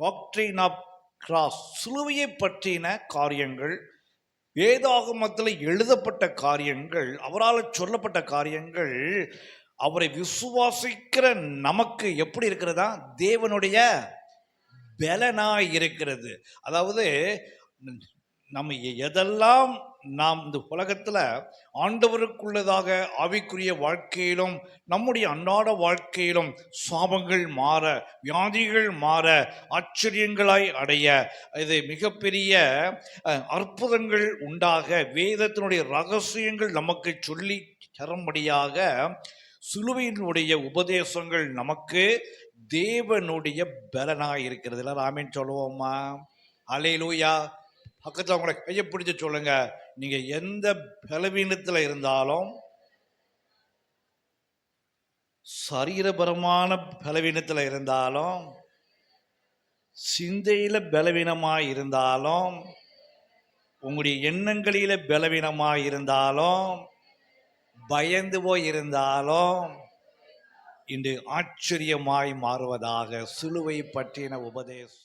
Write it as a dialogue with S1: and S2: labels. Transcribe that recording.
S1: Doctrine of cross, சிலுவையை பற்றின காரியங்கள், வேதாகமத்தில் எழுதப்பட்ட காரியங்கள், அவரால் சொல்லப்பட்ட காரியங்கள், அவரை விசுவாசிக்கிற நமக்கு எப்படி இருக்கிறதா? தேவனுடைய பலனாய் இருக்கிறது. அதாவது நம்ம எதெல்லாம் நாம் இந்த உலகத்தில் ஆண்டவருக்குள்ளதாக ஆவிக்குரிய வாழ்க்கையிலும் நம்முடைய அன்றாட வாழ்க்கையிலும் சாபங்கள் மாற, வியாதிகள் மாற, ஆச்சரியங்களாய் அடைய, இது மிகப்பெரிய அற்புதங்கள் உண்டாக, வேதத்தினுடைய ரகசியங்கள் நமக்கு சொல்லி தரும்படியாக சிலுவையினுடைய உபதேசங்கள் நமக்கு தேவனுடைய பலனாய் இருக்கிறது. எல்லாரும் ஆமீன் சொல்லுவோமா? அல்லேலூயா. பக்கத்தில் அவங்களை கையை பிடிச்சு சொல்லுங்க, நீங்க எந்த பலவீனத்தில் இருந்தாலும், சரீரபரமான பலவீனத்தில் இருந்தாலும், சிந்தையில பலவீனமாய் இருந்தாலும், உங்களுடைய எண்ணங்களில பலவீனமாய் இருந்தாலும், பயந்து போய் இருந்தாலும், இன்று ஆச்சரியமாய் மாறுவதாக சிலுவை பற்றின உபதேசம்.